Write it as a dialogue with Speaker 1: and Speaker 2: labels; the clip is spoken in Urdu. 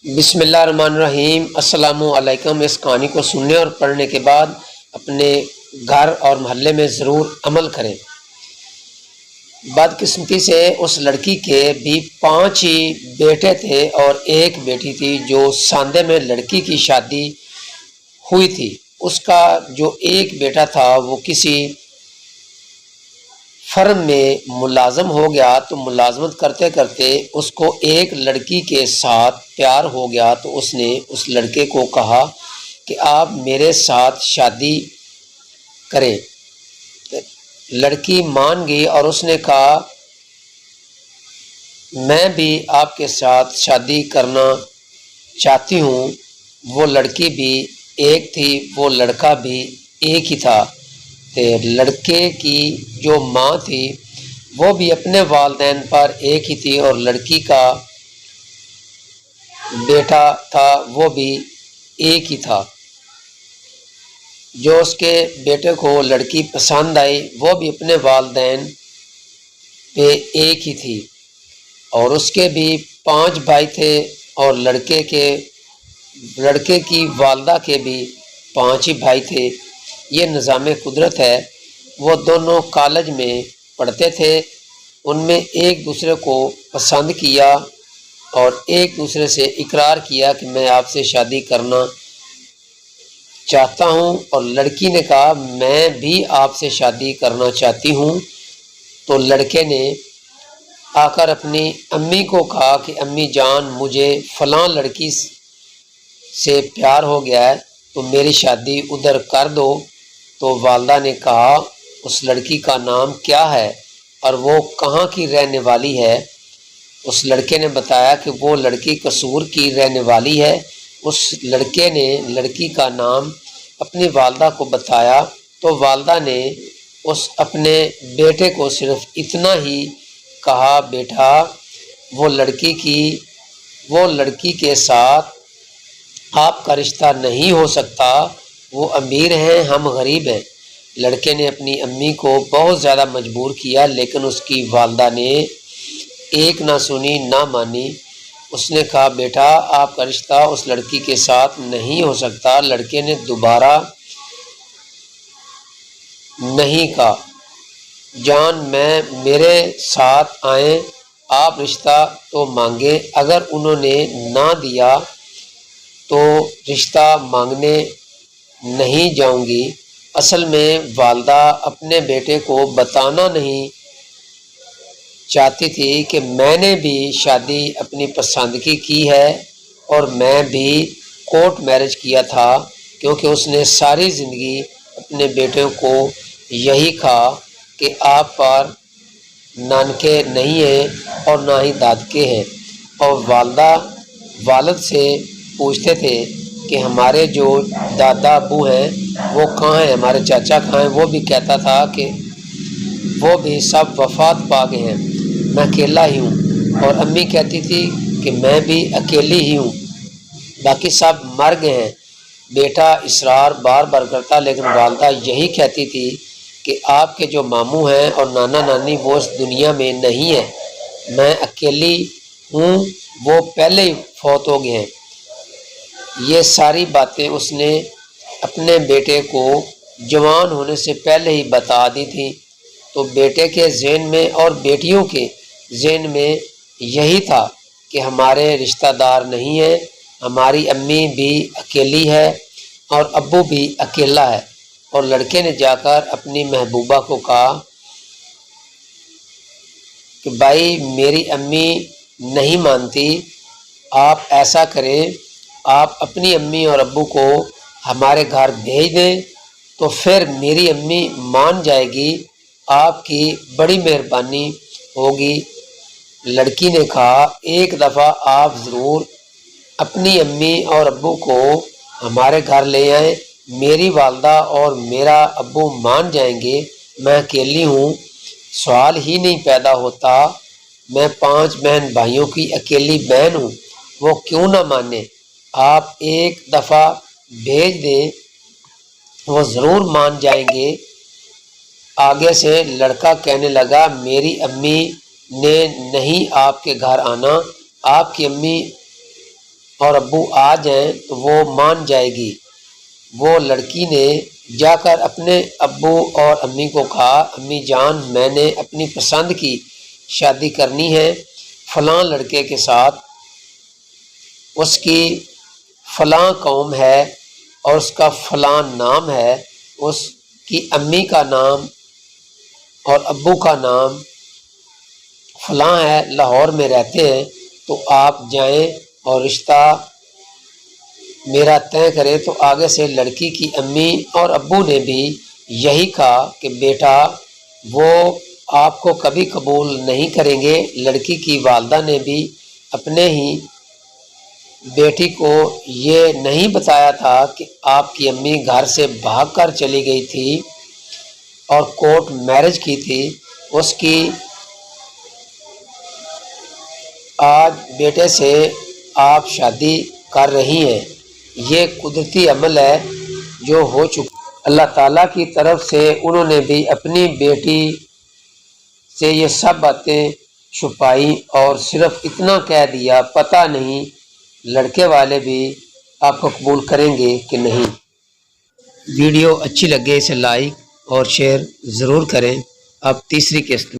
Speaker 1: بسم اللہ الرحمن الرحیم۔ السلام علیکم۔ اس کہانی کو سننے اور پڑھنے کے بعد اپنے گھر اور محلے میں ضرور عمل کریں۔ بدقسمتی سے اس لڑکی کے بھی 5 ہی بیٹے تھے اور 1 بیٹی تھی۔ جو ساندے میں لڑکی کی شادی ہوئی تھی، اس کا جو 1 بیٹا تھا وہ کسی فرم میں ملازم ہو گیا، تو ملازمت کرتے کرتے اس کو ایک لڑکی کے ساتھ پیار ہو گیا، تو اس نے اس لڑکے کو کہا کہ آپ میرے ساتھ شادی کریں۔ لڑکی مان گئی اور اس نے کہا میں بھی آپ کے ساتھ شادی کرنا چاہتی ہوں۔ وہ لڑکی بھی ایک تھی، وہ لڑکا بھی ایک ہی تھا۔ لڑکے کی جو ماں تھی وہ بھی اپنے والدین پر ایک ہی تھی، اور لڑکی کا بیٹا تھا وہ بھی ایک ہی تھا۔ جو اس کے بیٹے کو لڑکی پسند آئی وہ بھی اپنے والدین پہ ایک ہی تھی، اور اس کے بھی 5 بھائی تھے، اور لڑکے کی والدہ کے بھی 5 ہی بھائی تھے۔ یہ نظام قدرت ہے۔ وہ دونوں کالج میں پڑھتے تھے، ان میں ایک دوسرے کو پسند کیا اور ایک دوسرے سے اقرار کیا کہ میں آپ سے شادی کرنا چاہتا ہوں، اور لڑکی نے کہا میں بھی آپ سے شادی کرنا چاہتی ہوں۔ تو لڑکے نے آ کر اپنی امی کو کہا کہ امی جان، مجھے فلاں لڑکی سے پیار ہو گیا ہے، تو میری شادی ادھر کر دو۔ تو والدہ نے کہا اس لڑکی کا نام کیا ہے اور وہ کہاں کی رہنے والی ہے؟ اس لڑکے نے بتایا کہ وہ لڑکی قصور کی رہنے والی ہے۔ اس لڑکے نے لڑکی کا نام اپنی والدہ کو بتایا، تو والدہ نے اپنے بیٹے کو صرف اتنا ہی کہا بیٹا، وہ لڑکی کے ساتھ آپ کا رشتہ نہیں ہو سکتا، وہ امیر ہیں، ہم غریب ہیں۔ لڑکے نے اپنی امی کو بہت زیادہ مجبور کیا، لیکن اس کی والدہ نے ایک نہ سنی نہ مانی۔ اس نے کہا بیٹا، آپ کا رشتہ اس لڑکی کے ساتھ نہیں ہو سکتا۔ لڑکے نے دوبارہ نہیں کہا جان میرے ساتھ آئیں، آپ رشتہ تو مانگیں۔ اگر انہوں نے نہ دیا تو رشتہ مانگنے نہیں جاؤں گی۔ اصل میں والدہ اپنے بیٹے کو بتانا نہیں چاہتی تھی کہ میں نے بھی شادی اپنی پسندگی کی ہے، اور میں بھی کورٹ میرج کیا تھا، کیونکہ اس نے ساری زندگی اپنے بیٹوں کو یہی کہا کہ آپ پر نانکے نہیں ہیں اور نہ ہی دادکے ہیں۔ اور والد سے پوچھتے تھے کہ ہمارے جو دادا ابو ہیں وہ کہاں ہیں، ہمارے چاچا کہاں ہیں؟ وہ بھی کہتا تھا کہ وہ بھی سب وفات پا گئے ہیں، میں اکیلا ہی ہوں۔ اور امی کہتی تھی کہ میں بھی اکیلی ہی ہوں، باقی سب مر گئے ہیں۔ بیٹا اصرار بار بار کرتا، لیکن والدہ یہی کہتی تھی کہ آپ کے جو ماموں ہیں اور نانا نانی وہ اس دنیا میں نہیں ہیں، میں اکیلی ہوں، وہ پہلے ہی فوت ہو گئے ہیں۔ یہ ساری باتیں اس نے اپنے بیٹے کو جوان ہونے سے پہلے ہی بتا دی تھی، تو بیٹے کے ذہن میں اور بیٹیوں کے ذہن میں یہی تھا کہ ہمارے رشتہ دار نہیں ہیں، ہماری امی بھی اکیلی ہے اور ابو بھی اکیلا ہے۔ اور لڑکے نے جا کر اپنی محبوبہ کو کہا کہ بھائی میری امی نہیں مانتی، آپ ایسا کریں، آپ اپنی امی اور ابو کو ہمارے گھر بھیج دیں، تو پھر میری امی مان جائے گی، آپ کی بڑی مہربانی ہوگی۔ لڑکی نے کہا ایک دفعہ آپ ضرور اپنی امی اور ابو کو ہمارے گھر لے آئیں، میری والدہ اور میرا ابو مان جائیں گے، میں اکیلی ہوں، سوال ہی نہیں پیدا ہوتا، میں 5 بہن بھائیوں کی اکیلی بہن ہوں، وہ کیوں نہ مانے؟ آپ ایک دفعہ بھیج دیں، وہ ضرور مان جائیں گے۔ آگے سے لڑکا کہنے لگا میری امی نے نہیں آپ کے گھر آنا، آپ کی امی اور ابو آ جائیں تو وہ مان جائے گی۔ وہ لڑکی نے جا کر اپنے ابو اور امی کو کہا، امی جان میں نے اپنی پسند کی شادی کرنی ہے فلاں لڑکے کے ساتھ، اس کی فلاں قوم ہے اور اس کا فلاں نام ہے، اس کی امی کا نام اور ابو کا نام فلاں ہے، لاہور میں رہتے ہیں، تو آپ جائیں اور رشتہ میرا طے کرے۔ تو آگے سے لڑکی کی امی اور ابو نے بھی یہی کہا کہ بیٹا وہ آپ کو کبھی قبول نہیں کریں گے۔ لڑکی کی والدہ نے بھی اپنے ہی بیٹی کو یہ نہیں بتایا تھا کہ آپ کی امی گھر سے بھاگ کر چلی گئی تھی اور کورٹ میرج کی تھی، اس کی آج بیٹے سے آپ شادی کر رہی ہیں۔ یہ قدرتی عمل ہے جو ہو چکا۔ اللہ تعالیٰ کی طرف سے انہوں نے بھی اپنی بیٹی سے یہ سب باتیں چھپائی اور صرف اتنا کہہ دیا، پتہ نہیں لڑکے والے بھی آپ کو قبول کریں گے کہ نہیں۔ ویڈیو اچھی لگے اسے لائک اور شیئر ضرور کریں۔ اب تیسری قسط